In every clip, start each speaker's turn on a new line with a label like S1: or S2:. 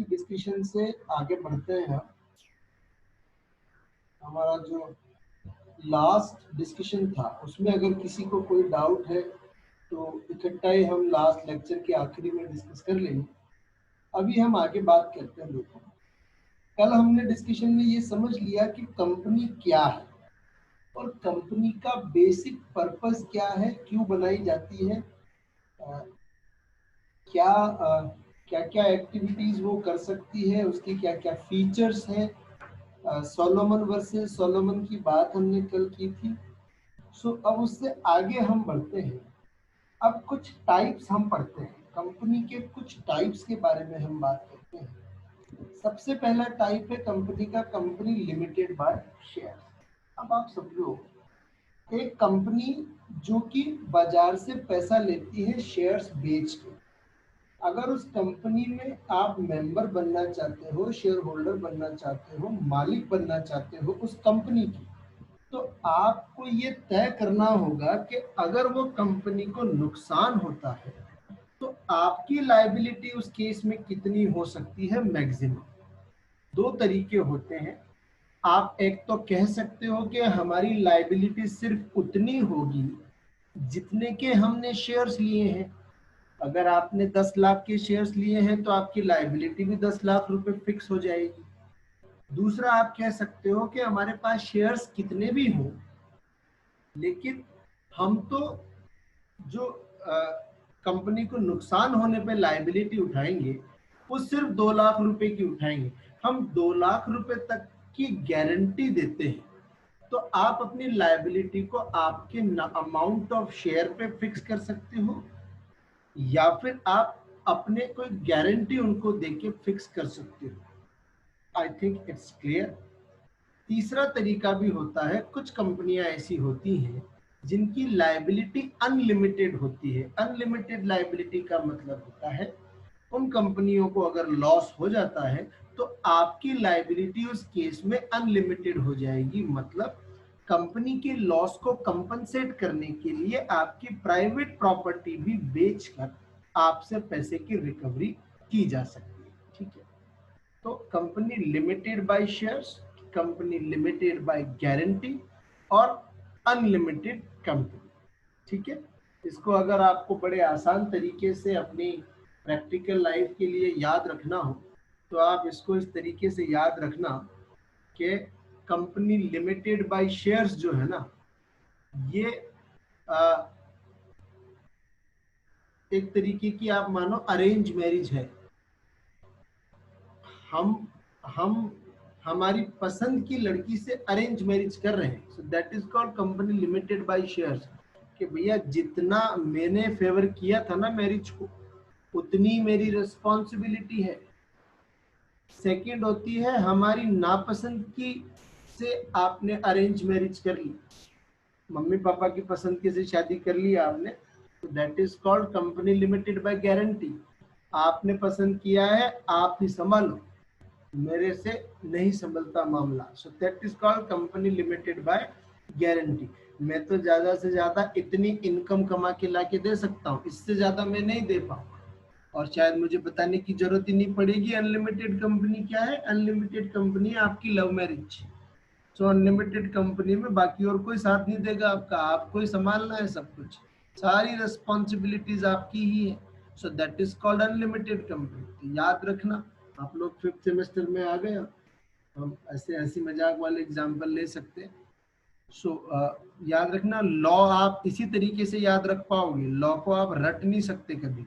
S1: की डिस्कशन से आगे बढ़ते हैं। हमारा जो लास्ट डिस्कशन था उसमें अगर किसी को कोई डाउट है तो इकट्ठा ही हम लास्ट लेक्चर के आखिरी में डिस्कस कर लेंगे। अभी हम आगे बात करते हैं। देखो, कल हमने डिस्कशन में ये समझ लिया कि कंपनी क्या है और कंपनी का बेसिक पर्पस क्या है, क्यों बनाई जाती है, क्या क्या क्या एक्टिविटीज वो कर सकती है, उसके क्या क्या फीचर्स हैं। सोलोमन वर्सेस सोलोमन की बात हमने कल की थी। सो अब उससे आगे हम बढ़ते हैं। अब कुछ टाइप्स हम पढ़ते हैं, कंपनी के कुछ टाइप्स के बारे में हम बात करते हैं। सबसे पहला टाइप है कंपनी का, कंपनी लिमिटेड बाय शेयर। अब आप समझो, एक कंपनी जो कि बाजार से पैसा लेती है शेयर्स बेच के। अगर उस कंपनी में आप मेंबर बनना चाहते हो, शेयर होल्डर बनना चाहते हो, मालिक बनना चाहते हो उस कंपनी की, तो आपको ये तय करना होगा कि अगर वो कंपनी को नुकसान होता है तो आपकी लायबिलिटी उस केस में कितनी हो सकती है। मैक्सिमम दो तरीके होते हैं। आप एक तो कह सकते हो कि हमारी लायबिलिटी सिर्फ उतनी होगी जितने के हमने शेयर्स लिए हैं। अगर आपने 10 लाख के शेयर्स लिए हैं तो आपकी लायबिलिटी भी 10 लाख रुपए फिक्स हो जाएगी। दूसरा आप कह सकते हो कि हमारे पास शेयर्स कितने भी हों, लेकिन हम तो जो कंपनी को नुकसान होने पे लायबिलिटी उठाएंगे वो सिर्फ 2 लाख रुपए की उठाएंगे। हम 2 लाख रुपए तक की गारंटी देते हैं। तो आप अपनी लायबिलिटी को आपके अमाउंट ऑफ शेयर पे फिक्स कर सकते हो, या फिर आप अपने कोई गारंटी उनको देके फिक्स कर सकते हो। I think it's clear. तीसरा तरीका भी होता है, कुछ कंपनियां ऐसी होती हैं जिनकी लायबिलिटी अनलिमिटेड होती है। अनलिमिटेड लायबिलिटी का मतलब होता है उन कंपनियों को अगर लॉस हो जाता है तो आपकी लायबिलिटी उस केस में अनलिमिटेड हो जाएगी। मतलब कंपनी के लॉस को कंपनसेट करने के लिए आपकी प्राइवेट प्रॉपर्टी भी बेचकर आपसे पैसे की रिकवरी की जा सकती है। ठीक है, तो company limited by shares, company limited by guarantee और अनलिमिटेड कंपनी। ठीक है, इसको अगर आपको बड़े आसान तरीके से अपनी प्रैक्टिकल लाइफ के लिए याद रखना हो तो आप इसको इस तरीके से याद रखना कि कंपनी लिमिटेड बाय शेयर्स जो है ना, ये एक तरीके की आप मानो अरेंज मैरिज है। हम हमारी पसंद की लड़की से अरेंज मैरिज कर रहे हैं, so that is called company limited by shares. कि भैया जितना मैंने फेवर किया था ना मैरिज को, उतनी मेरी रिस्पॉन्सिबिलिटी है। सेकंड होती है हमारी नापसंद की से आपने अरेंज मैरिज कर ली, मम्मी पापा की पसंद की से शादी कर ली आपने, तो that is called company limited by guarantee. आपने पसंद किया है, आप ही संभालो, मेरे से नहीं संभलता मामला। So that is called company limited by guarantee. मैं तो ज्यादा से ज्यादा इतनी इनकम कमा के ला के दे सकता हूँ, इससे ज्यादा मैं नहीं दे पाऊंगा। और शायद मुझे बताने की जरूरत ही नहीं पड़ेगी अनलिमिटेड कंपनी क्या है। अनलिमिटेड कंपनी आपकी लव मैरिज। सो अनलिमिटेड कंपनी में बाकी और कोई साथ नहीं देगा आपका, आपको ही संभालना है सब कुछ, सारी रिस्पॉन्सिबिलिटीज आपकी ही है। So that is called unlimited company. याद रखना, आप लोग 5th सेमेस्टर में आ गए, हम ऐसे ऐसी मजाक वाले एग्जाम्पल ले सकते हैं। सो याद रखना, लॉ आप इसी तरीके से याद रख पाओगे, लॉ को आप रट नहीं सकते कभी।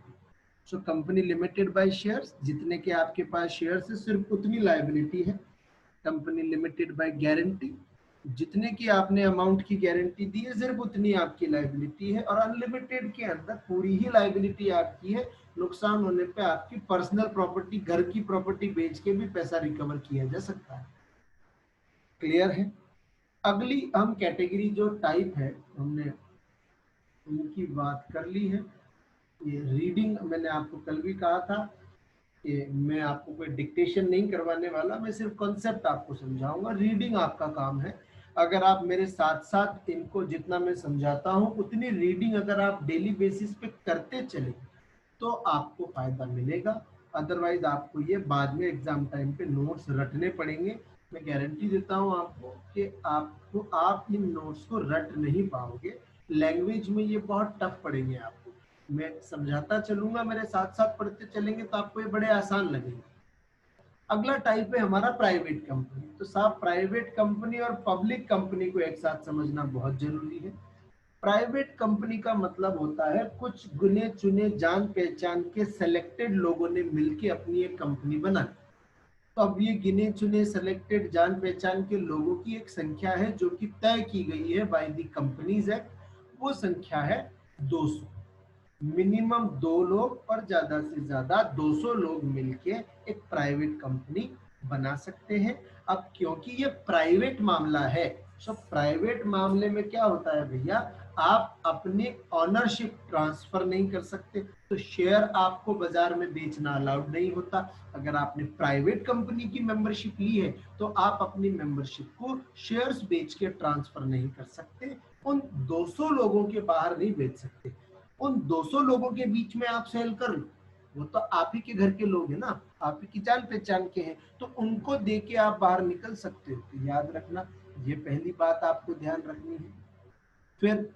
S1: So company limited by shares, जितने के आपके पास शेयर्स है सिर्फ उतनी लायबिलिटी है। कंपनी लिमिटेड बाय गारंटी, जितने की आपने अमाउंट की गारंटी दी है सिर्फ उतनी आपकी लायबिलिटी है। और अनलिमिटेड के अंदर पूरी ही लायबिलिटी आपकी है, नुकसान होने पे आपकी पर्सनल प्रॉपर्टी, घर की प्रॉपर्टी बेच के भी पैसा रिकवर किया जा सकता है। क्लियर है। अगली हम कैटेगरी जो टाइप है हमने उनकी बात कर ली है। ये रीडिंग मैंने आपको कल भी कहा था कि मैं आपको कोई डिक्टेशन नहीं करवाने वाला, मैं सिर्फ कॉन्सेप्ट आपको समझाऊंगा, रीडिंग आपका काम है। अगर आप मेरे साथ साथ इनको जितना मैं समझाता हूँ उतनी रीडिंग अगर आप डेली बेसिस पे करते चले तो आपको फायदा मिलेगा अदरवाइज आपको ये बाद में एग्जाम टाइम पे नोट्स रटने पड़ेंगे। मैं गारंटी देता हूँ आपको कि आप इन नोट्स को रट नहीं पाओगे। लैंग्वेज में ये बहुत टफ पड़ेंगे आपको। मैं समझाता चलूंगा, मेरे साथ साथ पढ़ते चलेंगे तो आपको ये बड़े आसान लगेंगे। अगला टाइप है हमारा प्राइवेट कंपनी। तो साहब प्राइवेट कंपनी और पब्लिक कंपनी को एक साथ समझना बहुत जरूरी है। प्राइवेट कंपनी का मतलब होता है कुछ गुने चुने जान पहचान के सेलेक्टेड लोगों ने मिलकर अपनी एक कंपनी बनाई। तो अब ये गिने चुने सेलेक्टेड जान पहचान के लोगों की एक संख्या है जो कि तय की गई है बाय द कंपनीज एक्ट। वो संख्या है 200। मिनिमम 2 लोग और ज्यादा से ज्यादा 200 लोग मिलके एक प्राइवेट कंपनी बना सकते हैं। अब क्योंकि ये प्राइवेट मामला है, तो प्राइवेट मामले में क्या होता है भैया, आप अपने ऑनरशिप ट्रांसफर नहीं कर सकते। तो शेयर आपको बाजार में बेचना अलाउड नहीं होता। अगर आपने प्राइवेट कंपनी की मेंबरशिप ली है तो आप अपनी मेंबरशिप को शेयर्स बेच के ट्रांसफर नहीं कर सकते, उन 200 लोगों के बाहर नहीं बेच सकते। उन 200 लोगों के बीच में आप सेल कर लो, वो तो आप ही के घर के लोग हैं ना, आप ही की जान पहचान के हैं, तो उनको दे के आप बाहर निकल सकते हो। तो याद रखना, ये पहली बात आपको ध्यान रखनी है। फिर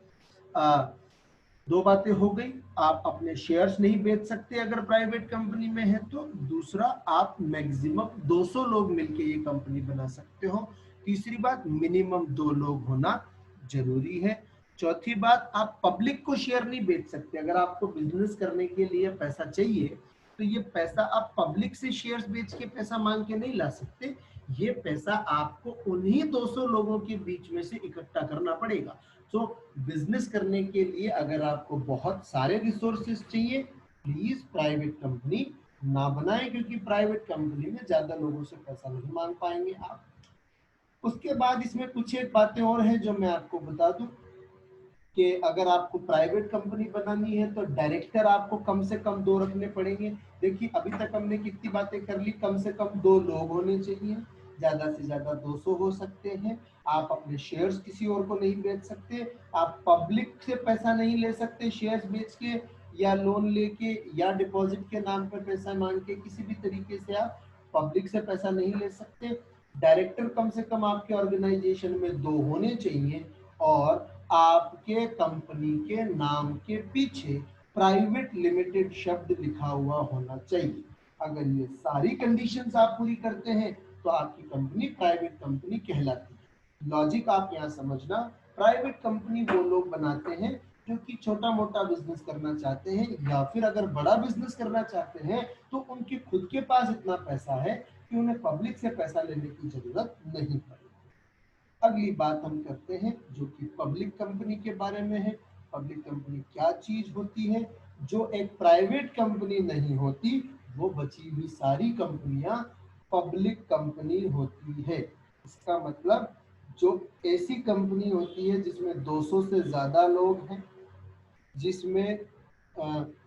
S1: दो बातें हो गई, आप अपने शेयर्स नहीं बेच सकते अगर प्राइवेट कंपनी में है तो। दूसरा, आप मैक्सिमम 200 लोग मिलके ये कंपनी बना सकते हो। तीसरी बात, मिनिमम 2 लोग होना जरूरी है। चौथी बात, आप पब्लिक को शेयर नहीं बेच सकते। अगर आपको बिजनेस करने के लिए पैसा चाहिए तो ये पैसा आप पब्लिक से शेयर्स बेच के पैसा मांग के नहीं ला सकते। ये पैसा आपको उन्हीं 200 लोगों के बीच में से इकट्ठा करना पड़ेगा। तो बिजनेस करने के लिए अगर आपको बहुत सारे रिसोर्सेज चाहिए, प्लीज प्राइवेट कंपनी ना बनाएं, क्योंकि प्राइवेट कंपनी में ज्यादा लोगों से पैसा नहीं मांग पाएंगे आप। उसके बाद इसमें कुछ एक बातें और हैं जो मैं आपको बता दूं कि अगर आपको प्राइवेट कंपनी बनानी है तो डायरेक्टर आपको कम से कम 2 रखने पड़ेंगे। देखिए अभी तक हमने कितनी बातें कर ली, कम से कम 2 लोग होने चाहिए, ज्यादा से ज्यादा 200 हो सकते हैं। आप अपने शेयर्स किसी और को नहीं बेच सकते, आप पब्लिक से पैसा नहीं ले सकते शेयर्स बेच के या लोन लेके या डिपॉजिट के नाम पर पैसा मांग के, किसी भी तरीके से आप पब्लिक से पैसा नहीं ले सकते। डायरेक्टर कम से कम आपके ऑर्गेनाइजेशन में 2 होने चाहिए और आपके कंपनी के नाम के पीछे प्राइवेट लिमिटेड शब्द लिखा हुआ होना चाहिए। अगर ये सारी कंडीशंस आप पूरी करते हैं तो आपकी कंपनी प्राइवेट कंपनी कहलाती है। लॉजिक आप यहाँ समझना, प्राइवेट कंपनी वो लोग बनाते हैं जो कि छोटा मोटा बिजनेस करना चाहते हैं, या फिर अगर बड़ा बिजनेस करना चाहते हैं तो उनके खुद के पास इतना पैसा है कि उन्हें पब्लिक से पैसा लेने की जरूरत नहीं पड़ती। अगली बात हम करते हैं जो कि पब्लिक कंपनी के बारे में है। पब्लिक कंपनी क्या चीज होती है, जो एक प्राइवेट कंपनी नहीं होती, वो बची हुई सारी कंपनियां पब्लिक कंपनी होती है। इसका मतलब जो ऐसी कंपनी होती है जिसमें 200 से ज्यादा लोग हैं, जिसमें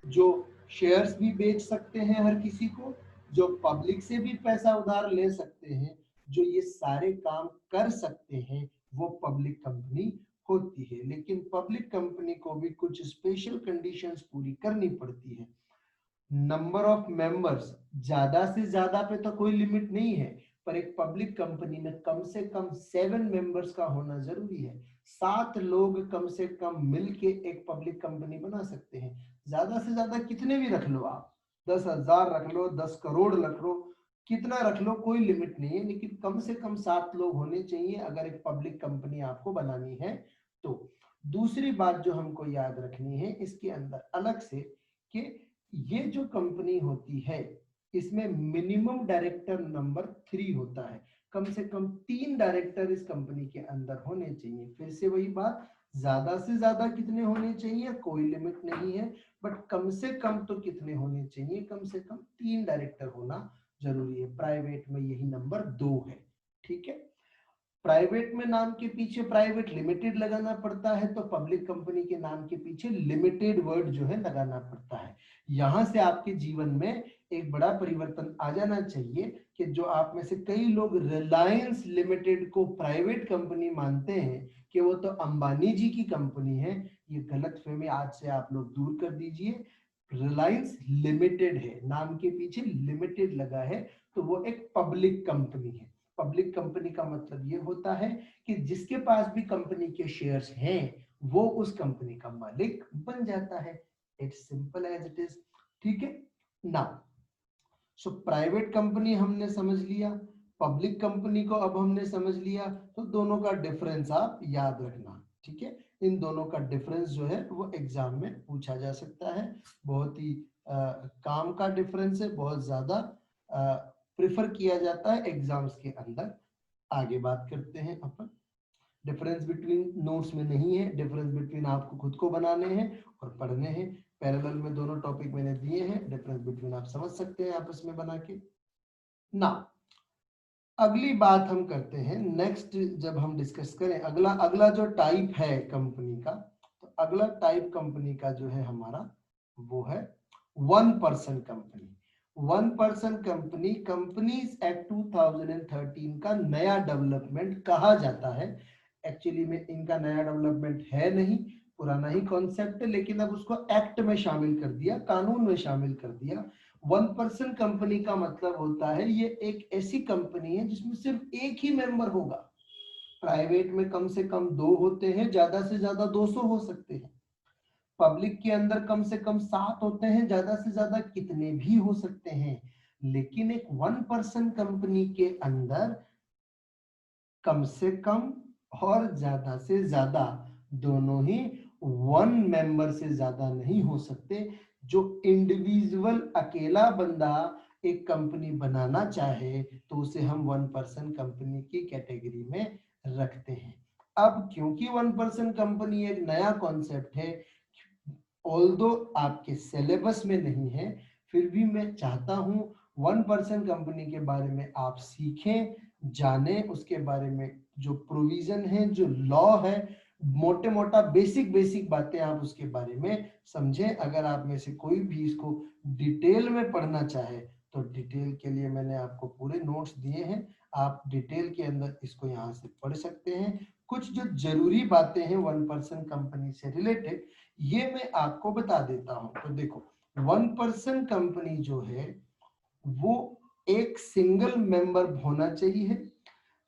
S1: जो शेयर्स भी बेच सकते हैं हर किसी को, जो पब्लिक से भी पैसा उधार ले सकते हैं, जो ये सारे काम कर सकते हैं, वो पब्लिक कंपनी होती है। लेकिन पब्लिक कंपनी को भी कुछ स्पेशल कंडीशंस पूरी करनी पड़ती है। नंबर ऑफ मेंबर्स, ज्यादा से ज्यादा पे तो कोई लिमिट नहीं है, पर एक पब्लिक कंपनी में कम से कम 7 मेंबर्स का होना जरूरी है। 7 लोग कम से कम मिलके एक पब्लिक कंपनी बना सकते हैं। ज्यादा से ज्यादा कितने भी रख लो आप, 10,000 रख लो, 10 करोड़ रख लो, कितना रख लो, कोई लिमिट नहीं है, लेकिन कम से कम 7 लोग होने चाहिए अगर एक पब्लिक कंपनी आपको बनानी है तो। दूसरी बात जो हमको याद रखनी है इसके अंदर अलग से, कि ये जो कंपनी होती है इसमें मिनिमम डायरेक्टर नंबर 3 होता है। कम से कम 3 डायरेक्टर इस कंपनी के अंदर होने चाहिए। फिर से वही बात, ज्यादा से ज्यादा कितने होने चाहिए कोई लिमिट नहीं है, बट कम से कम तो कितने होने चाहिए, कम से कम 3 डायरेक्टर होना जरूरी है। प्राइवेट में यही नंबर 2 है। ठीक है, प्राइवेट में नाम के पीछे प्राइवेट लिमिटेड लगाना पड़ता है, तो पब्लिक कंपनी के नाम के पीछे लिमिटेड वर्ड जो है लगाना पड़ता है। यहां से आपके जीवन में एक बड़ा परिवर्तन आ जाना चाहिए कि जो आप में से कई लोग रिलायंस लिमिटेड को प्राइवेट कंपनी मानते हैं कि वो तो अंबानी जी की कंपनी है, ये गलतफहमी आज से आप लोग दूर कर दीजिए। रिलायंस लिमिटेड है, नाम के पीछे लिमिटेड लगा है, तो वो एक पब्लिक कंपनी है। पब्लिक कंपनी का मतलब ये होता है कि जिसके पास भी कंपनी के शेयर्स हैं वो उस कंपनी का मालिक बन जाता है। It's simple as it is. ठीक है ना। सो प्राइवेट कंपनी हमने समझ लिया, पब्लिक कंपनी को अब हमने समझ लिया, तो दोनों का डिफरेंस आप याद रखना। ठीक है, इन दोनों का डिफरेंस जो है वो एग्जाम में पूछा जा सकता है। बहुत ही काम का डिफरेंस है, बहुत ज्यादा प्रिफर किया जाता है एग्जाम्स के अंदर। आगे बात करते हैं अपन। डिफरेंस बिटवीन नोट्स में नहीं है, डिफरेंस बिटवीन आपको खुद को बनाने हैं और पढ़ने हैं। पैरेलल में दोनों टॉपिक मैंने दिए हैं, डिफरेंस बिटवीन आप समझ सकते हैं आपस में बना के ना। अगली बात हम करते हैं नेक्स्ट, जब हम डिस्कस करें अगला अगला जो टाइप है कंपनी का, तो अगला टाइप कंपनी का जो है हमारा वो है 1% कंपनी। 1% कंपनी कंपनीज एक्ट 2013 का नया डेवलपमेंट कहा जाता है। एक्चुअली में इनका नया डेवलपमेंट है नहीं, पुराना ही कॉन्सेप्ट है, लेकिन अब उसको एक्ट में शामिल कर दिया, कानून में शामिल कर दिया। 1% कंपनी का मतलब होता है ये एक ऐसी कंपनी है जिसमें सिर्फ एक ही मेंबर होगा। प्राइवेट में कम से कम 2 होते हैं, ज्यादा से ज्यादा 200 हो सकते हैं। पब्लिक के अंदर कम से कम 7 होते हैं, ज्यादा से ज्यादा कितने भी हो सकते हैं। लेकिन एक 1% कंपनी के अंदर कम से कम और ज्यादा से ज्यादा दोनों ही 1 मेंबर से ज्यादा नहीं हो सकते। जो इंडिविजुअल अकेला बंदा एक कंपनी बनाना चाहे तो उसे हम 1% कंपनी की कैटेगरी में रखते हैं। अब क्योंकि 1% कंपनी एक नया कॉन्सेप्ट है, ऑल्दो आपके सिलेबस में नहीं है, फिर भी मैं चाहता हूं 1% कंपनी के बारे में आप सीखें, जाने, उसके बारे में जो प्रोविजन है, जो लॉ है, मोटे मोटा बेसिक बेसिक बातें आप उसके बारे में समझें। अगर आप में से कोई भी इसको डिटेल में पढ़ना चाहे तो डिटेल के लिए मैंने आपको पूरे नोट्स दिए हैं, आप डिटेल के अंदर इसको यहाँ से पढ़ सकते हैं। कुछ जो जरूरी बातें हैं 1% कंपनी से रिलेटेड ये मैं आपको बता देता हूं। तो देखो 1% कंपनी जो है वो एक सिंगल मेंबर होना चाहिए,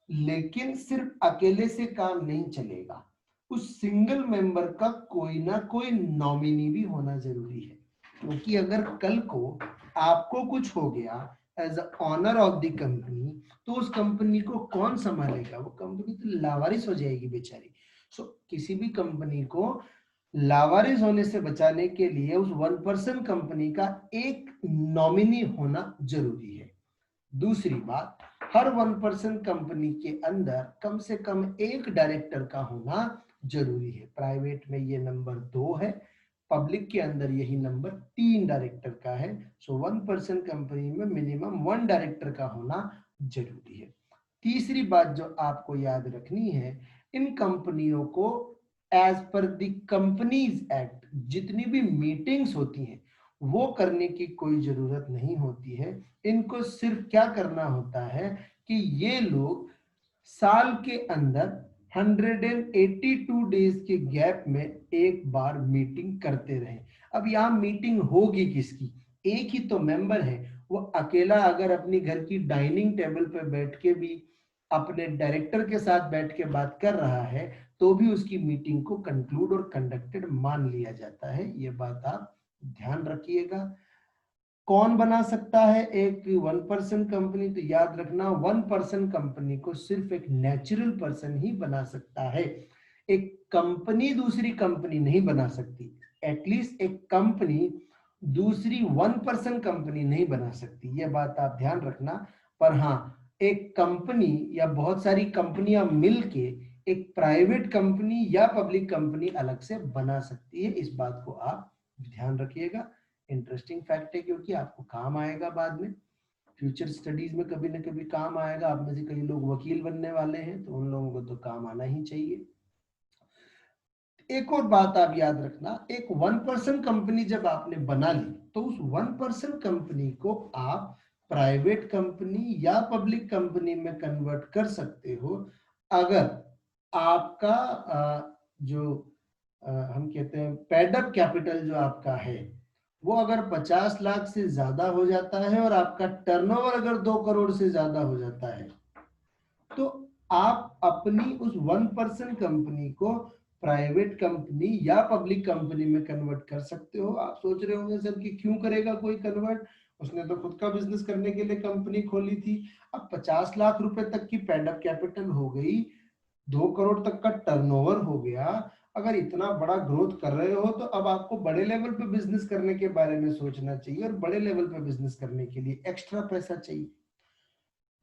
S1: लेकिन सिर्फ अकेले से काम नहीं चलेगा, उस सिंगल मेंबर का कोई ना कोई नॉमिनी भी होना जरूरी है। क्योंकि अगर कल को आपको कुछ हो गया as a owner of the company, तो उस कंपनी को कौन संभालेगा? वो कंपनी तो लावारिस हो जाएगी बेचारी। सो किसी भी कंपनी को लावारिस होने से बचाने के लिए उस 1% कंपनी का एक नॉमिनी होना जरूरी है। दूसरी बात, हर 1% कंपनी के अंदर कम से कम एक डायरेक्टर का होना जरूरी है। प्राइवेट में ये नंबर 2 है, पब्लिक के अंदर यही नंबर 3 डायरेक्टर का है। सो 1% कंपनी में मिनिमम 1 डायरेक्टर का होना जरूरी है। तीसरी बात जो आपको याद रखनी है, इन कंपनियों को as per the companies act जितनी भी मीटिंग्स होती हैं वो करने की कोई जरूरत नहीं होती है। इनको सिर्फ क्या करना होता है कि ये लोग साल के अंदर 182 डेज के गैप में एक बार मीटिंग करते रहे। अब यहाँ मीटिंग होगी किसकी? एक ही तो मेंबर है, वो अकेला अगर अपनी घर की डाइनिंग टेबल पर बैठ के भी अपने डायरेक्टर के साथ बैठ के बात कर रहा है तो भी उसकी मीटिंग को कंक्लूड और कंडक्टेड मान लिया जाता है। ये बात आप ध्यान रखिएगा। कौन बना सकता है एक 1% कंपनी? तो याद रखना 1% कंपनी को सिर्फ एक नेचुरल पर्सन ही बना सकता है, एक कंपनी दूसरी कंपनी नहीं बना सकती। एटलीस्ट एक कंपनी दूसरी 1% कंपनी नहीं बना सकती, यह बात आप ध्यान रखना। पर हाँ, एक कंपनी या बहुत सारी कंपनियां मिलके एक प्राइवेट कंपनी या पब्लिक कंपनी अलग से बना सकती है, इस बात को आप ध्यान रखिएगा। इंटरेस्टिंग फैक्ट है क्योंकि आपको काम आएगा बाद में, फ्यूचर स्टडीज में कभी ना कभी काम आएगा। आप में से कई लोग वकील बनने वाले हैं तो उन लोगों को तो काम आना ही चाहिए। एक और बात आप याद रखना, एक 1% कंपनी जब आपने बना ली तो उस 1% कंपनी को आप प्राइवेट कंपनी या पब्लिक कंपनी में कन्वर्ट कर सकते हो अगर आपका जो हम कहते हैं पेड अप कैपिटल जो आपका है वो अगर 50 लाख से ज्यादा हो जाता है और आपका टर्नओवर अगर 2 करोड़ से ज्यादा हो जाता है, तो आप अपनी उस 1% कंपनी को प्राइवेट कंपनी या पब्लिक कंपनी में कन्वर्ट कर सकते हो। आप सोच रहे होंगे सर कि क्यों करेगा कोई कन्वर्ट, उसने तो खुद का बिजनेस करने के लिए कंपनी खोली थी। अब 50 लाख रुपए तक की पेड अप कैपिटल हो गई, 2 करोड़ तक का टर्नओवर हो गया, अगर इतना बड़ा ग्रोथ कर रहे हो तो अब आपको बड़े लेवल पे बिजनेस करने के बारे में सोचना चाहिए, और बड़े लेवल पे बिजनेस करने के लिए एक्स्ट्रा पैसा चाहिए।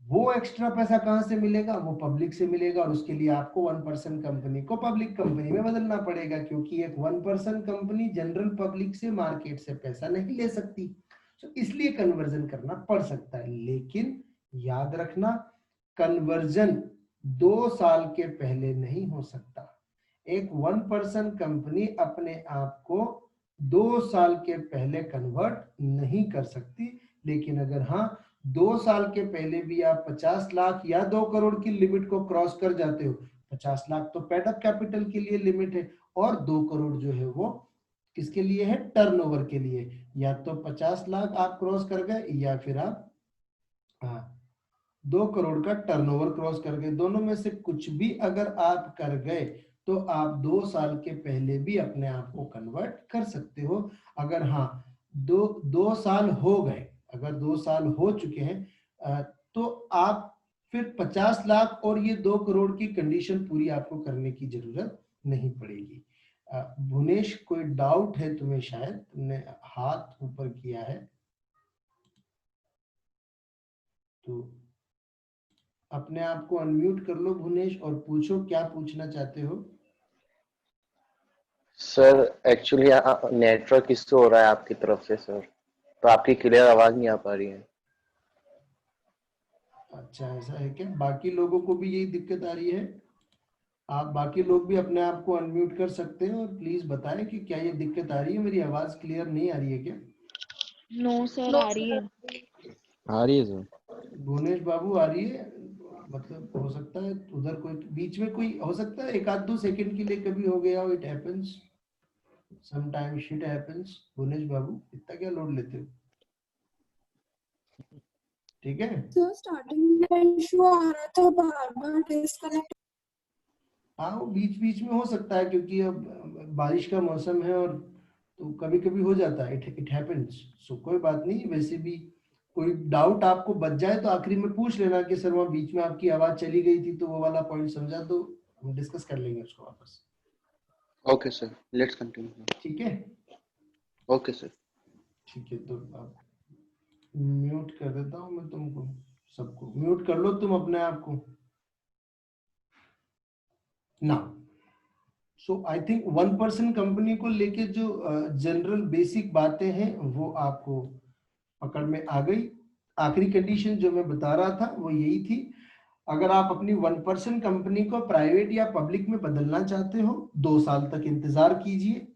S1: वो एक्स्ट्रा पैसा कहां से मिलेगा, वो पब्लिक से मिलेगा, और उसके लिए आपको 1% कंपनी को पब्लिक कंपनी में बदलना पड़ेगा, क्योंकि एक 1% कंपनी जनरल पब्लिक से मार्केट से पैसा नहीं ले सकती। तो इसलिए कन्वर्जन करना पड़ सकता है, लेकिन याद रखना कन्वर्जन 2 साल के पहले नहीं हो सकता। एक 1% कंपनी अपने आप को 2 साल के पहले कन्वर्ट नहीं कर सकती, लेकिन अगर हाँ 2 साल के पहले भी आप 50 लाख या 2 करोड़ की लिमिट को क्रॉस कर जाते हो, 50 लाख तो पेड अप कैपिटल के लिए लिमिट है, और 2 करोड़ जो है वो किसके लिए है, टर्नओवर के लिए। या तो 50 लाख आप क्रॉस कर गए, या फिर आप 2 करोड़ का टर्नओवर क्रॉस कर गए। दोनों में से कुछ भी अगर आप कर गए तो आप 2 साल के पहले भी अपने आप को कन्वर्ट कर सकते हो। अगर हाँ 2 साल हो गए, अगर 2 साल हो चुके हैं, तो आप फिर 50 लाख और ये 2 करोड़ की कंडीशन पूरी आपको करने की जरूरत नहीं पड़ेगी। भुवनेश, कोई डाउट है तुम्हें? शायद तुमने हाथ ऊपर किया है, तो अपने आप को अनम्यूट कर लो भुवनेश और पूछो क्या पूछना चाहते हो।
S2: सर एक्चुअली नेटवर्क इश्यू हो रहा है आपकी तरफ से सर, तो आपकी क्लियर आवाज नहीं आ पा रही है।
S1: अच्छा, ऐसा है क्या? बाकी लोगों को भी यही दिक्कत आ रही है? आप बाकी लोग भी अपने आप को अनम्यूट कर सकते हैं और प्लीज बताएं कि क्या ये दिक्कत आ रही है, मेरी आवाज क्लियर नहीं आ रही है क्या?
S3: नो सर, आ रही है।
S4: आ रही है सर।
S1: भुवनेश बाबू आ रही है? मतलब हो सकता है उधर कोई बीच में कोई हो सकता है, 1-2 सेकंड के लिए कभी हो गया हो, it happens, sometime shit happens. Bhuvanesh babu इतना क्या लोड लेते हो? ठीक है,
S5: सर स्टार्टिंग में इशू आ रहा था, बार बार डिस्कनेक्ट।
S1: हाँ वो बीच बीच में हो सकता है, क्योंकि अब बारिश का मौसम है, और तो कभी कभी हो जाता है, इट हैपेंस। सो कोई बात नहीं। वैसे भी कोई डाउट आपको बच जाए तो आखिरी में पूछ लेना कि सर वहाँ बीच में आपकी आवाज चली गई थी, तो वो वाला पॉइंट समझा, तो हम डिस्कस कर लेंगे उसको वापस।
S2: Okay sir, let's continue.
S1: ठीक है,
S2: ओके सर।
S1: ठीक है, तो आप म्यूट कर देता हूँ मैं तुमको, सबको म्यूट कर लो तुम अपने आप को ना। सो आई थिंक 1% कंपनी को लेके जो जनरल बेसिक बातें हैं वो आपको पकड़ में आ गई। आखिरी कंडीशन जो मैं बता रहा था वो यही थी, अगर आप अपनी 1% कंपनी को प्राइवेट या पब्लिक में बदलना चाहते हो 2 साल तक इंतजार कीजिए।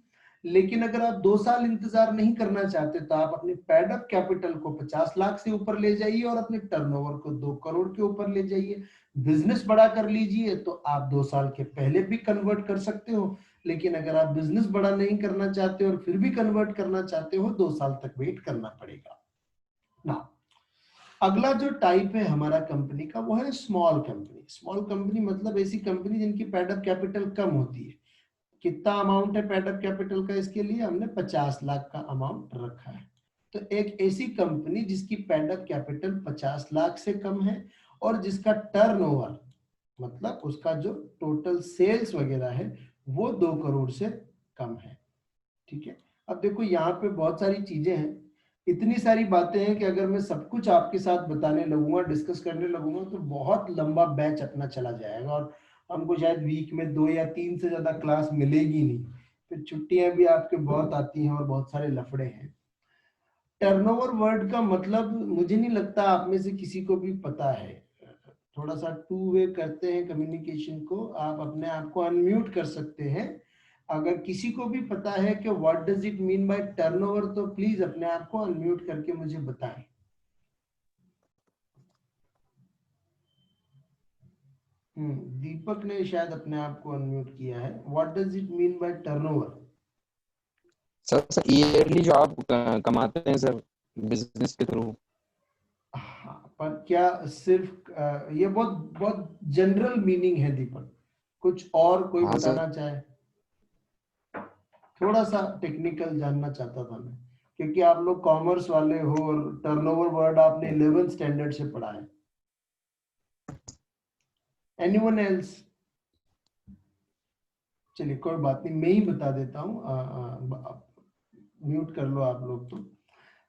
S1: लेकिन अगर आप 2 साल इंतजार नहीं करना चाहते तो आप अपनी पेड अप कैपिटल को 50 लाख से ऊपर ले जाइए और अपने टर्नओवर को 2 करोड़ के ऊपर ले जाइए। बिजनेस बड़ा कर लीजिए तो आप 2 साल के पहले भी कन्वर्ट कर सकते हो। लेकिन अगर आप बिजनेस बड़ा नहीं करना चाहते और फिर भी कन्वर्ट करना चाहते हो, 2 साल तक वेट करना पड़ेगा ना। अगला जो टाइप है हमारा कंपनी का वो है स्मॉल कंपनी। स्मॉल कंपनी मतलब ऐसी कंपनी जिनकी पेड अप कैपिटल कम होती है। कितना अमाउंट है पेड अप कैपिटल का? इसके लिए हमने 50 लाख का अमाउंट रखा है। तो एक ऐसी कंपनी जिसकी पेड अप कैपिटल 50 लाख से कम है और जिसका टर्नओवर मतलब उसका जो टोटल सेल्स वगैरह है वो 2 करोड़ से कम है। ठीक है, अब देखो यहाँ पे बहुत सारी चीजें हैं, इतनी सारी बातें हैं कि अगर मैं सब कुछ आपके साथ बताने लगूंगा, डिस्कस करने लगूंगा तो बहुत लंबा बैच अपना चला जाएगा, और हमको शायद वीक में 2 या 3 से ज्यादा क्लास मिलेगी नहीं। फिर छुट्टियां भी आपके बहुत आती हैं और बहुत सारे लफड़े हैं। टर्नओवर वर्ड का मतलब मुझे नहीं लगता आप में से किसी को भी पता है। थोड़ा सा टू वे करते हैं कम्युनिकेशन को, आप अपने आप को अनम्यूट कर सकते हैं। अगर किसी को भी पता है कि what does it mean by turnover तो प्लीज अपने आप को अनम्यूट करके मुझे बताएं। दीपक ने शायद अपने आप को अनम्यूट किया है। What does it mean by turnover?
S4: Sir yearly जो आप कमाते हैं सर बिजनेस के थ्रू।
S1: हाँ, पर क्या सिर्फ ये बहुत बहुत जनरल मीनिंग है दीपक, कुछ और कोई
S4: हाँ सर।
S1: बताना चाहे? थोड़ा सा टेक्निकल जानना चाहता था मैं, क्योंकि आप लोग कॉमर्स वाले हो और टर्नओवर वर्ड आपने 11th स्टैंडर्ड से पढ़ा है। Anyone else? चलिए कोई बात नहीं, मैं ही बता देता हूँ, म्यूट कर लो आप लोग। तो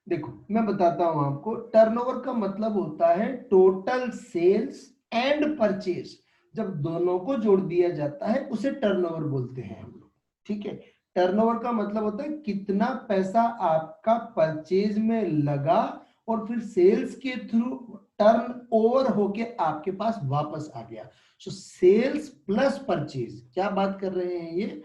S1: देखो मैं बताता हूं आपको, टर्नओवर का मतलब होता है टोटल सेल्स एंड परचेज। जब दोनों को जोड़ दिया जाता है उसे टर्नओवर बोलते हैं हम लोग। ठीक है, टर्नओवर का मतलब होता है कितना पैसा आपका परचेज में लगा और फिर सेल्स के थ्रू टर्न ओवर होके आपके पास वापस आ गया। सो सेल्स प्लस परचेज, क्या बात कर रहे हैं ये,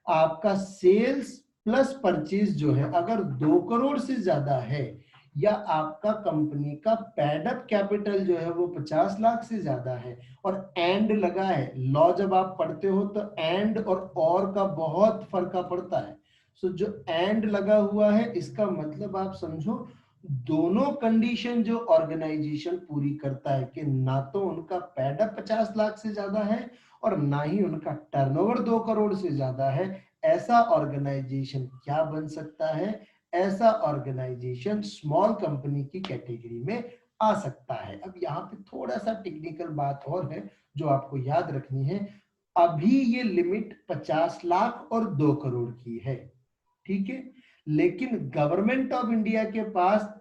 S1: आपका सेल्स प्लस परचेज जो है अगर 2 करोड़ से ज्यादा है, या आपका कंपनी का पेड अप कैपिटल जो है वो 50 लाख से ज्यादा है, और एंड लगा है, लॉ जब आप पढ़ते हो तो एंड और का बहुत फर्क पड़ता है। सो जो एंड लगा हुआ है इसका मतलब आप समझो दोनों कंडीशन जो ऑर्गेनाइजेशन पूरी करता है कि ना तो उनका पेड अप 50 लाख से ज्यादा है और ना ही उनका टर्नओवर 2 करोड़ से ज्यादा है, ऐसा ऑर्गेनाइजेशन क्या बन सकता है? ऐसा ऑर्गेनाइजेशन स्मॉल कंपनी की कैटेगरी में आ सकता है। अब यहाँ पे थोड़ा सा टेक्निकल बात और है जो आपको याद रखनी है। अभी ये लिमिट 50 लाख और 2 करोड़ की है, ठीक है, लेकिन गवर्नमेंट ऑफ इंडिया के पास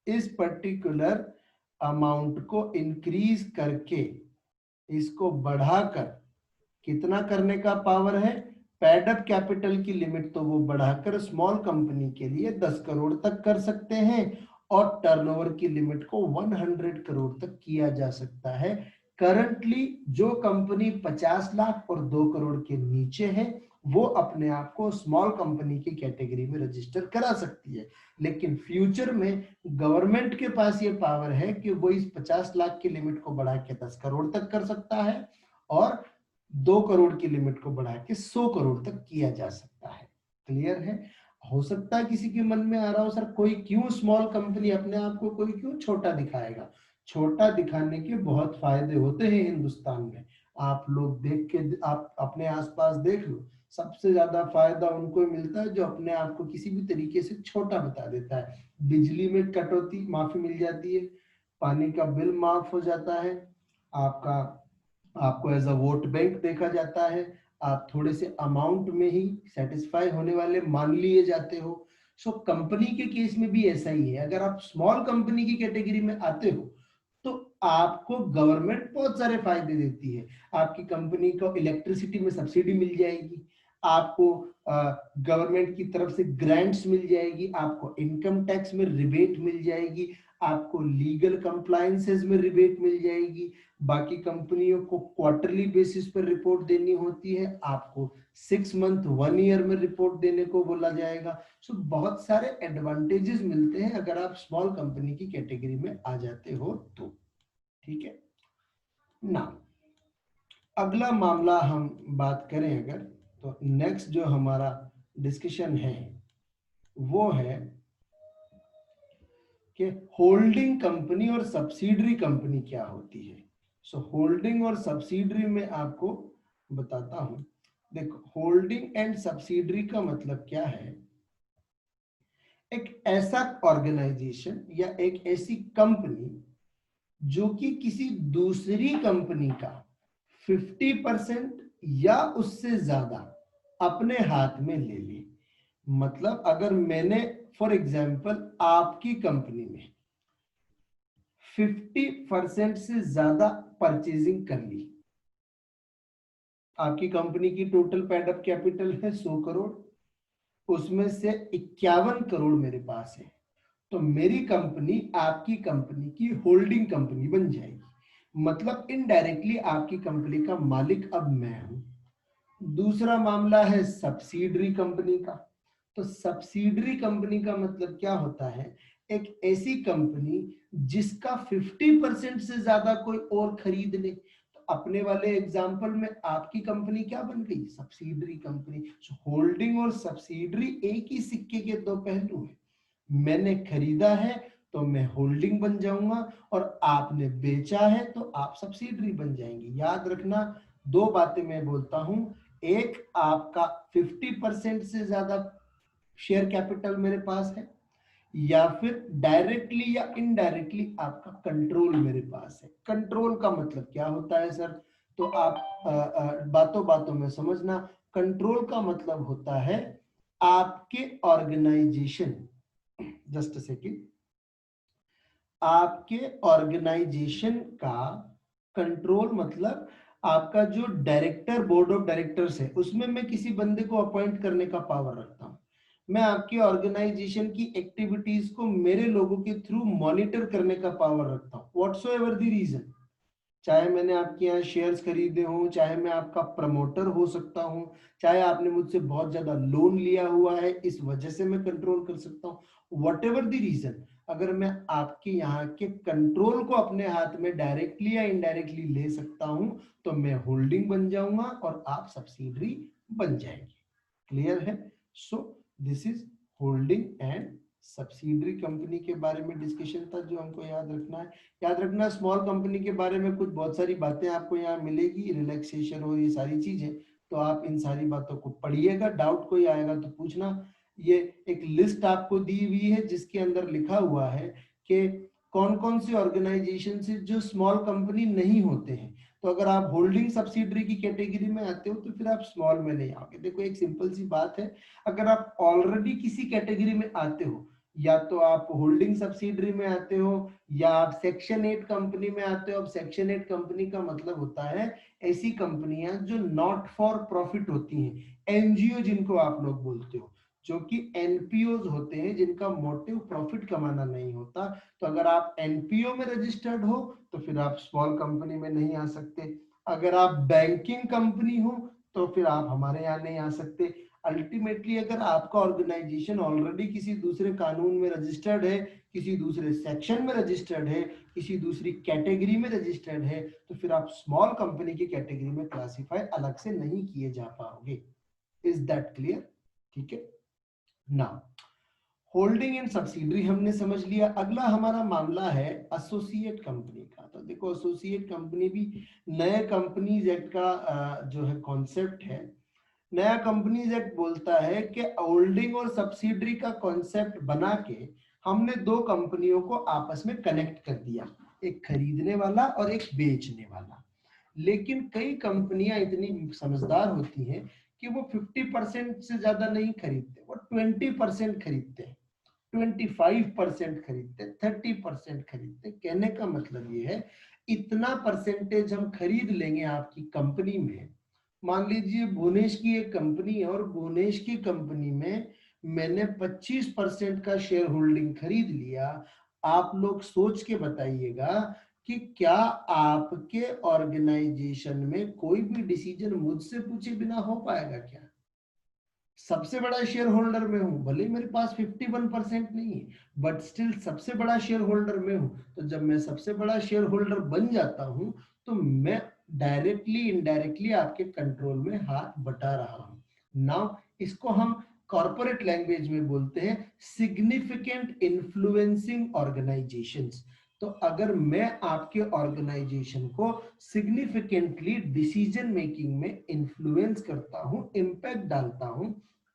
S1: इस पर्टिकुलर अमाउंट को इंक्रीज करके, इसको बढ़ाकर कितना करने का पावर है? पेड अप कैपिटल की लिमिट तो वो बढ़ाकर स्मॉल कंपनी के लिए 10 करोड़ तक कर सकते हैं और टर्नओवर की लिमिट को 100 करोड़ तक किया जा सकता है। करंटली जो कंपनी 50 लाख और 2 करोड़ के नीचे है वो अपने आप को स्मॉल कंपनी की कैटेगरी में रजिस्टर करा सकती है, लेकिन फ्यूचर में गवर्नमेंट के पास ये पावर है कि वो इस 50 लाख की लिमिट को बढ़ा के 10 करोड़ तक कर सकता है और 2 करोड़ की लिमिट को बढ़ा के 100 करोड़ तक किया जा सकता है। क्लियर है? हो सकता है किसी के मन में आ रहा हो सर कोई क्यों स्मॉल कंपनी अपने आप को कोई क्यों छोटा दिखाएगा? छोटा दिखाने के बहुत फायदे होते हैं हिंदुस्तान में। आप लोग देख के आप अपने आसपास देख लो, सबसे ज्यादा फायदा उनको मिलता है जो अपने आप को किसी भी तरीके से छोटा बता देता है। बिजली में कटौती माफी मिल जाती है, पानी का बिल माफ हो जाता है, आपको एज अ वोट बैंक देखा जाता है, आप थोड़े से अमाउंट में ही सेटिस्फाई होने वाले मान लिए जाते हो। सो कंपनी के केस में भी ऐसा ही है, अगर आप स्मॉल कंपनी की कैटेगरी में आते हो तो आपको गवर्नमेंट बहुत सारे फायदे देती है। आपकी कंपनी को इलेक्ट्रिसिटी में सब्सिडी मिल जाएगी, आपको गवर्नमेंट की तरफ से ग्रांट्स मिल जाएगी, आपको इनकम टैक्स में रिबेट मिल जाएगी, आपको लीगल कंप्लायंसेस में रिबेट मिल जाएगी। बाकी कंपनियों को क्वार्टरली बेसिस पर रिपोर्ट देनी होती है, आपको 6 मंथ 1 ईयर में रिपोर्ट देने को बोला जाएगा। सो बहुत सारे एडवांटेजेस मिलते हैं अगर आप स्मॉल कंपनी की कैटेगरी में आ जाते हो तो। ठीक है ना, अगला मामला हम बात करें अगर, तो नेक्स्ट जो हमारा डिस्कशन है वो है कि होल्डिंग कंपनी और सब्सिडरी कंपनी क्या होती है। सो होल्डिंग और सब्सिडरी में आपको बताता हूं। देखो होल्डिंग एंड सब्सिडरी का मतलब क्या है, एक ऐसा ऑर्गेनाइजेशन या एक ऐसी कंपनी जो कि किसी दूसरी कंपनी का 50% या उससे ज्यादा अपने हाथ में ले ले। मतलब अगर मैंने फॉर एग्जाम्पल आपकी कंपनी में 50% से ज्यादा परचेजिंग कर ली, आपकी कंपनी की टोटल पेड अप कैपिटल है 100 करोड़, उसमें से 51 करोड़ मेरे पास है, तो मेरी कंपनी आपकी कंपनी की होल्डिंग कंपनी बन जाएगी। मतलब इनडायरेक्टली आपकी कंपनी का मालिक अब मैं हूं। दूसरा मामला है सब्सिडरी कंपनी का। तो सब्सिडरी कंपनी का मतलब क्या होता है, एक ऐसी कंपनी जिसका 50% से ज्यादा कोई और खरीद ले। तो अपने वाले एग्जाम्पल में आपकी कंपनी क्या बन गई? Subsidiary company. होल्डिंग और सब्सिडरी एक ही सिक्के के दो पहलू हैं। मैंने खरीदा है तो मैं होल्डिंग बन जाऊंगा, और आपने बेचा है तो आप सब्सिडरी बन जाएंगे। याद रखना, दो बातें मैं बोलता हूं, एक आपका 50% से ज्यादा शेयर कैपिटल मेरे पास है, या फिर डायरेक्टली या इनडायरेक्टली आपका कंट्रोल मेरे पास है। कंट्रोल का मतलब क्या होता है सर? तो आप बातों बातों में समझना। कंट्रोल का मतलब होता है आपके ऑर्गेनाइजेशन, जस्ट सेकेंड, आपके ऑर्गेनाइजेशन का कंट्रोल मतलब आपका जो डायरेक्टर, बोर्ड ऑफ डायरेक्टर्स है, उसमें मैं किसी बंदे को अपॉइंट करने का पावर रखता हूं। मैं आपके ऑर्गेनाइजेशन की एक्टिविटीज को मेरे लोगों के थ्रू मॉनिटर करने का पावर रखता हूं, व्हाटसोएवर द रीजन। चाहे मैंने आपके यहाँ शेयर्स खरीदे हों, चाहे मैं आपका प्रमोटर हो सकता हूं, चाहे आपने मुझसे बहुत ज्यादा लोन लिया हुआ है, इस वजह से मैं कंट्रोल कर सकता हूं। व्हाटएवर द रीजन, अगर मैं आपके यहाँ के कंट्रोल को अपने हाथ में डायरेक्टली या इनडायरेक्टली ले सकता हूं, तो मैं होल्डिंग बन जाऊंगा और आप सब्सिडरी बन जाएंगे। क्लियर है? So this is holding and subsidiary company के बारे में डिस्कशन था जो हमको याद रखना है। याद रखना, स्मॉल कंपनी के बारे में कुछ बहुत सारी बातें आपको यहाँ मिलेगी, रिलैक्सेशन और ये सारी चीजें, तो आप इन सारी बातों को पढ़िएगा। डाउट कोई आएगा तो पूछना। ये एक लिस्ट आपको दी हुई है जिसके अंदर लिखा हुआ है कि कौन कौन सी ऑर्गेनाइजेशन से जो स्मॉल कंपनी नहीं होते हैं। तो अगर आप होल्डिंग सब्सिडरी की कैटेगरी में आते हो तो फिर आप स्मॉल में नहीं आओगे। देखो एक सिंपल सी बात है, अगर आप ऑलरेडी किसी कैटेगरी में आते हो, या तो आप होल्डिंग सब्सिडरी में आते हो या आप सेक्शन 8 कंपनी में आते हो। अब सेक्शन 8 कंपनी का मतलब होता है ऐसी कंपनियां जो नॉट फॉर प्रॉफिट होती हैं, एनजीओ जिनको आप लोग बोलते हो, जो कि एनपीओ होते हैं जिनका मोटिव प्रॉफिट कमाना नहीं होता। तो अगर आप एनपीओ में रजिस्टर्ड हो तो फिर आप स्मॉल कंपनी में नहीं आ सकते। अगर आप बैंकिंग कंपनी हो तो फिर आप हमारे यहाँ नहीं आ सकते। अल्टीमेटली अगर आपका ऑर्गेनाइजेशन ऑलरेडी किसी दूसरे कानून में रजिस्टर्ड है, किसी दूसरे सेक्शन में रजिस्टर्ड है, किसी दूसरी कैटेगरी में रजिस्टर्ड है, तो फिर आप स्मॉल कंपनी की कैटेगरी में क्लासिफाई अलग से नहीं किए जा पाओगे। Is that clear? ठीक है ना। होल्डिंग एंड सब्सिडरी हमने समझ लिया। अगला हमारा मामला है एसोसिएट कंपनी का। तो देखो एसोसिएट कंपनी भी नए कंपनीज एक्ट का जो है कॉन्सेप्ट है। नया कंपनीज एक्ट बोलता है कि होल्डिंग और सब्सिडरी का कॉन्सेप्ट बना के हमने दो कंपनियों को आपस में कनेक्ट कर दिया, एक खरीदने वाला और एक बेचने वाला। लेकिन कई कंपनियां इतनी समझदार होती हैं कि वो 50% से ज्यादा नहीं खरीदते, वो 20% खरीदते हैं, 25% खरीदते, 30% खरीदते। कहने का मतलब ये है इतना परसेंटेज हम खरीद लेंगे आपकी कंपनी में। मान लीजिए भुवनेश की एक कंपनी है और भुवनेश की कंपनी में मैंने 25% का शेयर होल्डिंग खरीद लिया। आप लोग सोच के बताइएगा कि क्या आपके ऑर्गेनाइजेशन में कोई भी डिसीजन मुझसे पूछे बिना हो पाएगा क्या? सबसे बड़ा शेयर होल्डर में हूं, भले मेरे पास 51% नहीं है, बट स्टिल सबसे बड़ा शेयर होल्डर में हूं। तो जब मैं सबसे बड़ा शेयर होल्डर बन जाता हूं तो मैं डायरेक्टली इनडायरेक्टली आपके कंट्रोल में हाथ बटा रहा हूं। नाउ इसको हम कॉर्पोरेट लैंग्वेज में बोलते हैं सिग्निफिकेंट इन्फ्लुएंसिंग ऑर्गेनाइजेशंस। तो अगर मैं आपके ऑर्गेनाइजेशन को सिग्निफिकेंटली डिसीजन मेकिंग में इन्फ्लुएंस करता हूं, इंपैक्ट डालता हूं,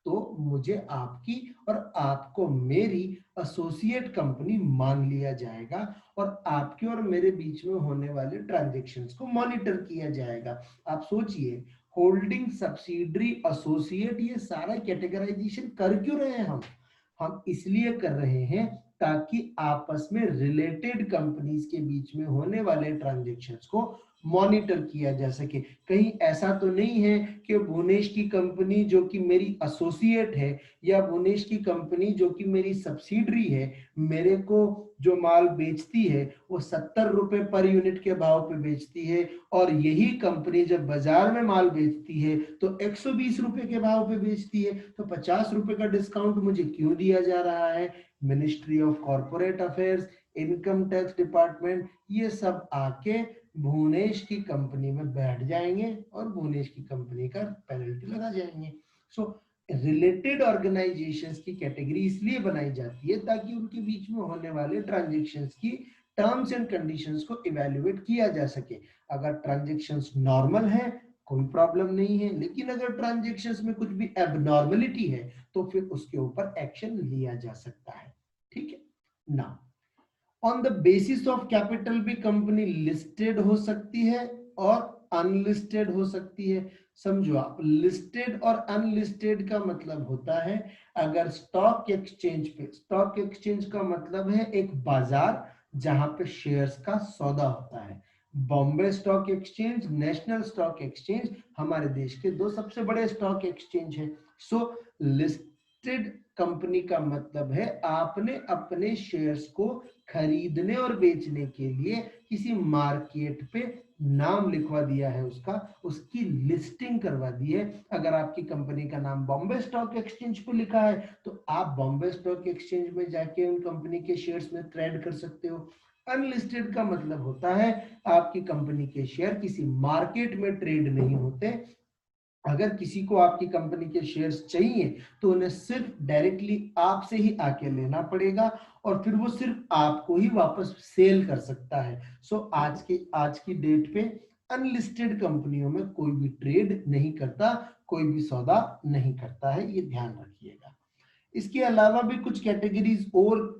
S1: तो मुझे आपकी और आपको मेरी एसोसिएट कंपनी मान लिया जाएगा और आपके और मेरे बीच में होने वाले ट्रांजैक्शंस को मॉनिटर किया जाएगा। आप सोचिए, होल्डिंग, सब्सिडरी, एसोसिएट, ये सारा कैटेगराइजेशन कर क्यों रहे हैं हम इसलिए कर रहे हैं ताकि आपस में रिलेटेड कंपनीज के बीच में होने वाले ट्रांजैक्शंस को मॉनिटर किया जा सके। कहीं ऐसा तो नहीं है कि भुवनेश की कंपनी जो कि मेरी एसोसिएट है या भुवनेश की कंपनी जो कि मेरी सब्सिडरी है, मेरे को जो माल बेचती है वो 70 रुपए पर यूनिट के भाव पे बेचती है, और यही कंपनी जब बाजार में माल बेचती है तो 120 रुपए के भाव पे बेचती है। तो 50 रुपए का डिस्काउंट मुझे क्यों दिया जा रहा है? Ministry of corporate affairs, income tax department, ये सब आके भुवनेश की कंपनी में बैठ जाएंगे और भुवनेश की कंपनी का पेनल्टी लगा जाएंगे। सो रिलेटेड ऑर्गेनाइजेशंस की कैटेगरी इसलिए बनाई जाती है ताकि उनके बीच में होने वाले ट्रांजेक्शन्स की टर्म्स एंड कंडीशंस को इवेल्युएट किया जा सके। अगर ट्रांजेक्शन्स नॉर्मल है कोई प्रॉब्लम नहीं है, लेकिन अगर ट्रांजेक्शन्स में कुछ भी एबनॉर्मलिटी है तो फिर उसके ऊपर एक्शन लिया जा सकता है। ठीक है ना। On the basis of capital भी कंपनी लिस्टेड हो सकती है और अनलिस्टेड हो सकती है। समझो आप, लिस्टेड और अनलिस्टेड का मतलब होता है अगर स्टॉक एक्सचेंज पे, स्टॉक एक्सचेंज का मतलब है एक बाजार जहां पे शेयर्स का सौदा होता है। Bombay stock exchange, national stock exchange हमारे देश के दो सबसे बड़े स्टॉक एक्सचेंज है। सो लिस्टेड कंपनी का मतलब है आपने अपने शेयर्स को खरीदने और बेचने के लिए किसी मार्केट पे नाम लिखवा दिया है, उसकी लिस्टिंग करवा दी है। अगर आपकी कंपनी का नाम बॉम्बे स्टॉक एक्सचेंज पे लिखा है तो आप बॉम्बे स्टॉक एक्सचेंज में जाके उन कंपनी के शेयर्स में ट्रेड कर सकते हो। अनलिस्टेड का मतलब होता है आपकी कंपनी के शेयर किसी मार्केट में ट्रेड नहीं होते। अगर किसी को आपकी कंपनी के शेयर्स चाहिए तो उन्हें सिर्फ डायरेक्टली आपसे ही आके लेना पड़ेगा और फिर वो सिर्फ आपको ही वापस सेल कर सकता है। सो आज की डेट पे अनलिस्टेड कंपनियों में कोई भी ट्रेड नहीं करता, कोई भी सौदा नहीं करता है, ये ध्यान रखिएगा। इसके अलावा भी कुछ कैटेगरीज और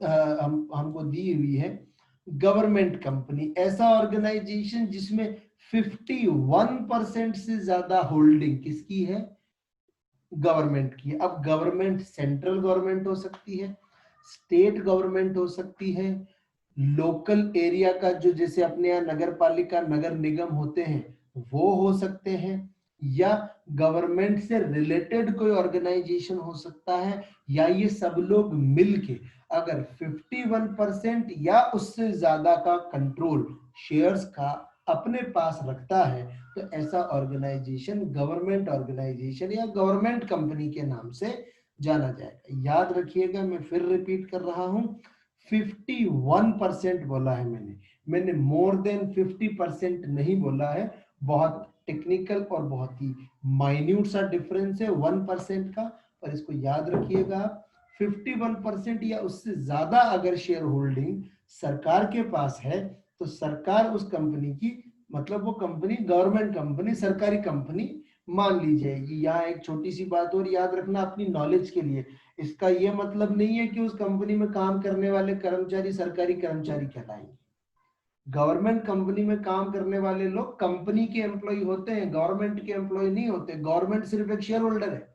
S1: हमको दी हुई है। गवर्नमेंट कंपनी, ऐसा ऑर्गेनाइजेशन जिसमें 51% से ज्यादा होल्डिंग किसकी है? गवर्नमेंट की। अब गवर्नमेंट सेंट्रल गवर्नमेंट हो सकती है, स्टेट गवर्नमेंट हो सकती है, लोकल एरिया का जो जैसे अपने यहाँ नगर पालिका नगर निगम होते हैं वो हो सकते हैं, या गवर्नमेंट से रिलेटेड कोई ऑर्गेनाइजेशन हो सकता है, या ये सब लोग मिलके अगर 51% या उससे ज्यादा का कंट्रोल शेयर्स का अपने पास रखता है तो ऐसा ऑर्गेनाइजेशन गवर्नमेंट ऑर्गेनाइजेशन या गवर्नमेंट कंपनी के नाम से जाना जाएगा। याद रखिएगा, मैं फिर रिपीट कर रहा हूं, 51% बोला है मैंने मोर देन 50% नहीं बोला है। बहुत टेक्निकल और बहुत ही माइन्यूट सा डिफरेंस है 1% का, पर इसको याद रखिएगा। 51% या उससे ज्यादा अगर शेयर होल्डिंग सरकार के पास है तो सरकार उस कंपनी की, मतलब वो कंपनी गवर्नमेंट कंपनी, सरकारी कंपनी मान ली जाएगी। यहाँ एक छोटी सी बात और याद रखना अपनी नॉलेज के लिए, इसका ये मतलब नहीं है कि उस कंपनी में काम करने वाले कर्मचारी सरकारी कर्मचारी कहलाएंगे। गवर्नमेंट कंपनी में काम करने वाले लोग कंपनी के एम्प्लॉय होते हैं, गवर्नमेंट के एम्प्लॉय नहीं होते। गवर्नमेंट सिर्फ एक शेयर होल्डर है,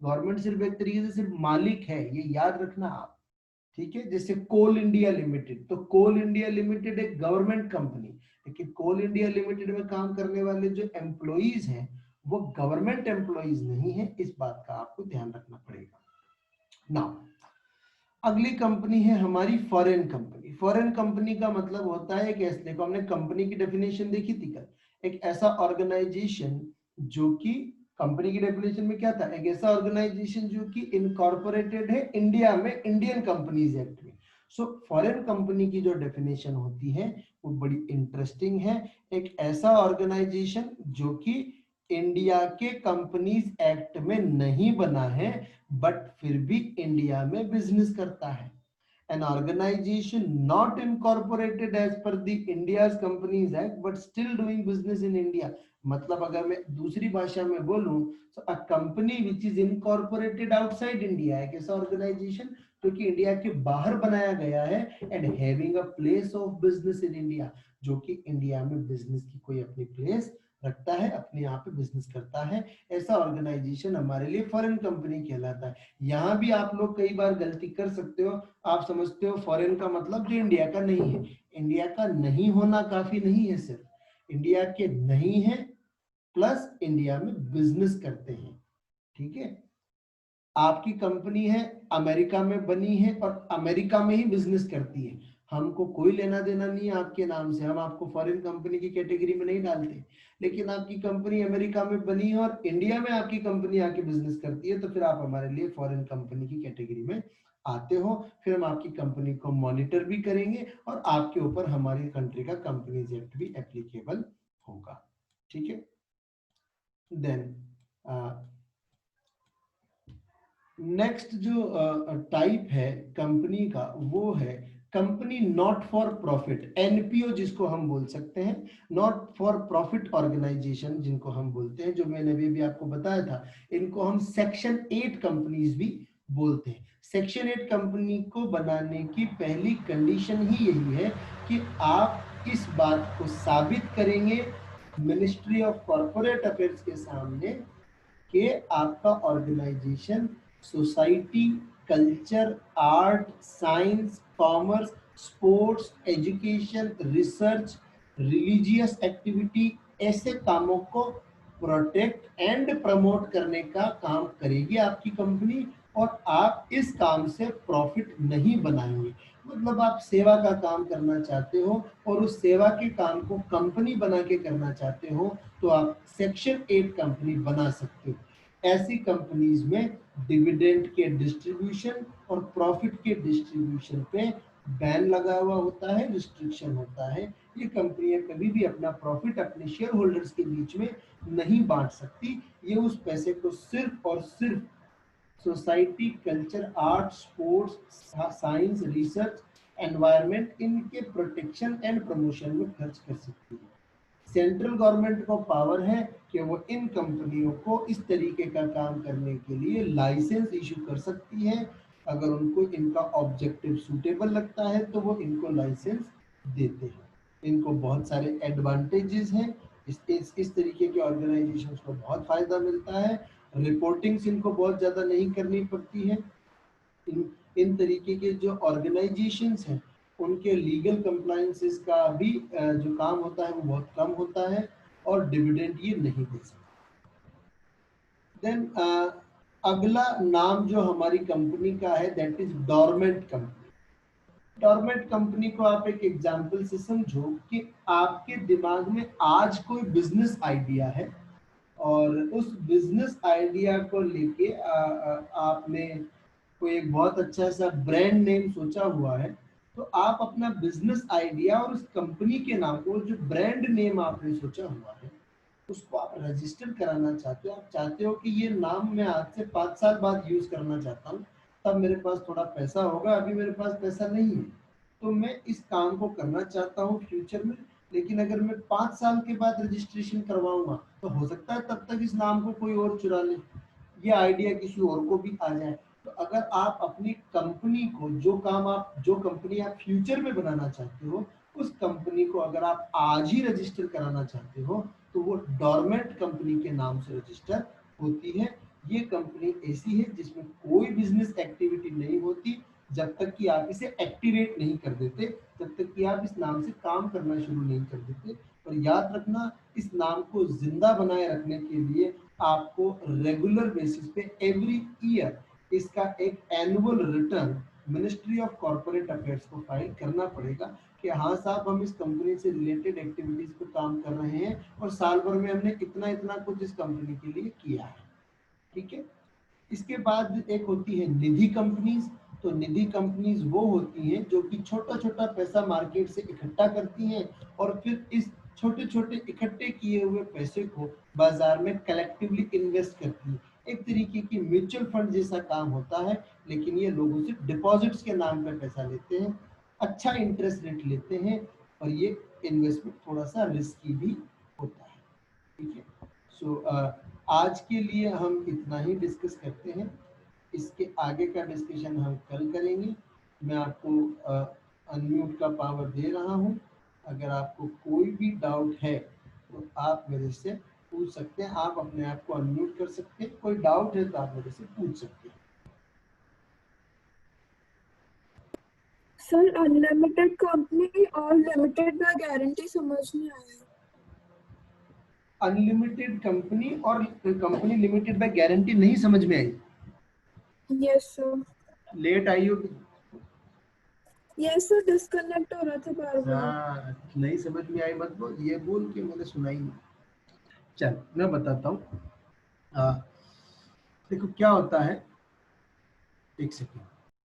S1: गवर्नमेंट सिर्फ एक तरीके से सिर्फ मालिक है, ये याद रखना आप। ठीक है, जैसे कोल इंडिया लिमिटेड, तो कोल इंडिया लिमिटेड एक गवर्नमेंट कंपनी, लेकिन कोल इंडिया लिमिटेड में काम करने वाले जो एम्प्लॉइज हैं वो गवर्नमेंट एम्प्लॉइज नहीं है, इस बात का आपको ध्यान रखना पड़ेगा। नाउ अगली कंपनी है हमारी फॉरेन कंपनी। फॉरेन कंपनी का मतलब होता है कि देखो हमने कंपनी की डेफिनेशन देखी थी कल, एक ऐसा ऑर्गेनाइजेशन जो कि, कंपनी की डेफिनेशन में क्या था, एक ऐसा ऑर्गेनाइजेशन जो कि इनकॉर्पोरेटेड है इंडिया में, इंडियन कंपनीज एक्ट में। सो फॉरेन कंपनी की जो डेफिनेशन होती है वो बड़ी इंटरेस्टिंग है। एक ऐसा ऑर्गेनाइजेशन जो कि इंडिया के कंपनीज एक्ट में नहीं बना है बट फिर भी इंडिया में बिजनेस करता है। An organization not incorporated as per the India's Companies Act but still doing business in India. मतलब अगर मैं दूसरी भाषा में बोलूं तो a company which is incorporated outside India, एक ऐसा ऑर्गेनाइजेशन जो कि इंडिया के बाहर बनाया गया है and having a place of business in India, जो कि इंडिया में बिजनेस की कोई अपनी प्लेस रखता है, अपने यहाँ पे बिजनेस करता है, ऐसा ऑर्गेनाइजेशन हमारे लिए फॉरेन कंपनी कहलाता है। यहाँ भी आप लोग कई बार गलती कर सकते हो, आप समझते हो फॉरेन का मतलब जो इंडिया का नहीं है। इंडिया का नहीं होना काफी नहीं है, सिर्फ इंडिया के नहीं है प्लस इंडिया में बिजनेस करते हैं। ठीक है, आपकी कंपनी है अमेरिका में बनी है और अमेरिका में ही बिजनेस करती है, हमको कोई लेना देना नहीं है आपके नाम से, हम आपको फॉरेन कंपनी की कैटेगरी में नहीं डालते। लेकिन आपकी कंपनी अमेरिका में बनी है और इंडिया में आपकी कंपनी आके बिजनेस करती है तो फिर आप हमारे लिए फॉरेन कंपनी की कैटेगरी में आते हो, फिर हम आपकी कंपनी को मॉनिटर भी करेंगे और आपके ऊपर हमारी कंट्री का कंपनीज एक्ट भी एप्लीकेबल होगा। ठीक है। देन नेक्स्ट जो टाइप है कंपनी का वो है company not for profit, NPO जिसको हम बोल सकते हैं, नॉट फॉर प्रॉफिट ऑर्गेनाइजेशन जिनको हम बोलते हैं, जो मैंने भी आपको बताया था, इनको हम सेक्शन 8 कंपनीज भी बोलते हैं। सेक्शन 8 कंपनी को बनाने की पहली कंडीशन ही यही है कि आप इस बात को साबित करेंगे मिनिस्ट्री ऑफ कॉर्पोरेट अफेयर्स के सामने कि आपका organisation society, culture, art, science, commerce, sports, education, research, religious activity, ऐसे कामों को प्रोटेक्ट एंड प्रमोट करने का काम करेगी आपकी कंपनी, और आप इस काम से प्रॉफिट नहीं बनाएंगे। मतलब आप सेवा का काम करना चाहते हो और उस सेवा के काम को कंपनी बना के करना चाहते हो, तो आप सेक्शन 8 कंपनी बना सकते हो। ऐसी कंपनीज में डिविडेंड के डिस्ट्रीब्यूशन और प्रॉफिट के डिस्ट्रीब्यूशन पे बैन लगा हुआ होता है, रिस्ट्रिक्शन होता है। ये कंपनियां कभी भी अपना प्रॉफिट अपने शेयर होल्डर्स के बीच में नहीं बांट सकती। ये उस पैसे को सिर्फ और सिर्फ society, culture, art, sports, science, research, environment, इनके प्रोटेक्शन एंड प्रमोशन में खर्च कर सकती है। सेंट्रल गवर्नमेंट को पावर है कि वो इन कंपनियों को इस तरीके का काम करने के लिए लाइसेंस इशू कर सकती है। अगर उनको इनका ऑब्जेक्टिव सूटेबल लगता है तो वो इनको लाइसेंस देते हैं। इनको बहुत सारे एडवांटेजेस हैं। इस तरीके के ऑर्गेनाइजेशंस को बहुत फायदा मिलता है। रिपोर्टिंग्स इनको बहुत ज्यादा नहीं करनी पड़ती है। इन तरीके के जो ऑर्गेनाइजेशंस हैं उनके लीगल कंप्लायंसेस का भी जो काम होता है वो बहुत कम होता है और डिविडेंड ये नहीं दे सकते। देन अगला नाम जो हमारी कंपनी का है that is dormant company. Dormant company को आप एक एग्जांपल से समझो कि आपके दिमाग में आज कोई बिजनेस आइडिया है और उस बिजनेस आइडिया को लेके आपने कोई एक बहुत अच्छा सा ब्रांड नेम सोचा हुआ है, तो आप अपना बिजनेस आइडिया और उस कंपनी के नाम को, जो ब्रांड नेम आपने सोचा हुआ है, उसको आप रजिस्टर कराना चाहते हो। आप चाहते हो कि ये नाम मैं आज से 5 साल बाद यूज करना चाहता हूँ, तब मेरे पास थोड़ा पैसा होगा, अभी मेरे पास पैसा नहीं है, तो मैं इस काम को करना चाहता हूँ फ्यूचर में। लेकिन अगर मैं 5 साल के बाद रजिस्ट्रेशन करवाऊंगा तो हो सकता है तब तक इस नाम को कोई और चुरा ले, ये आइडिया किसी और को भी आ जाए। तो अगर आप अपनी कंपनी को, जो कंपनी आप फ्यूचर में बनाना चाहते हो, उस कंपनी को अगर आप आज ही रजिस्टर कराना चाहते हो तो वो डोरमेंट कंपनी के नाम से रजिस्टर होती है। ये कंपनी ऐसी है जिसमें कोई बिजनेस एक्टिविटी नहीं होती जब तक कि आप इसे एक्टिवेट नहीं कर देते, जब तक कि आप इस नाम से काम करना शुरू नहीं कर देते। और याद रखना, इस नाम को जिंदा बनाए रखने के लिए आपको रेगुलर बेसिस पे एवरी ईयर इसका एक annual return ministry of corporate affairs को फाइल करना पड़ेगा कि हाँ साहब, हम इस कंपनी से रिलेटेड एक्टिविटीज पे काम कर रहे हैं और साल भर में हमने इतना इतना कुछ इस कंपनी के लिए किया है। ठीक है। इसके बाद एक होती है निधि कंपनीज। तो निधि कंपनीज वो होती हैं जो कि छोटा छोटा पैसा मार्केट से इकट्ठा करती हैं और फिर इस छोटे छोटे इकट्ठे किए हुए पैसे को बाजार में कलेक्टिवली इन्वेस्ट करती है। एक तरीके की म्यूचुअल फंड जैसा काम होता है, लेकिन ये लोगों से डिपॉजिट्स के नाम पे पैसा लेते हैं, अच्छा इंटरेस्ट रेट लेते हैं और ये इन्वेस्टमेंट थोड़ा सा रिस्की भी होता है। ठीक है। सो आज के लिए हम इतना ही डिस्कस करते हैं। इसके आगे का डिस्कशन हम कल करेंगे। मैं आपको अनम्यूट का पावर दे रहा हूं। अगर आपको कोई भी डाउट है तो आप मेरे से पूछ सकते हैं। आप अपने आप को अनम्यूट कर सकते हैं। कोई डाउट है तो आप मेरे से पूछ सकते हैं।
S5: सर, अनलिमिटेड कंपनी और लिमिटेड बाय गारंटी समझ नहीं आया।
S1: अनलिमिटेड कंपनी और कंपनी लिमिटेड बाय गारंटी नहीं समझ में आई?
S5: Yes sir.
S1: लेट आई हो?
S5: यस सर, डिस्कनेक्ट हो रहा था बार बार।
S1: हाँ, नहीं समझ में आई मत बोल, ये बोल के मैंने सुना ही नहीं। चल मैं बताता हूँ। देखो क्या होता है, एक सेकेंड।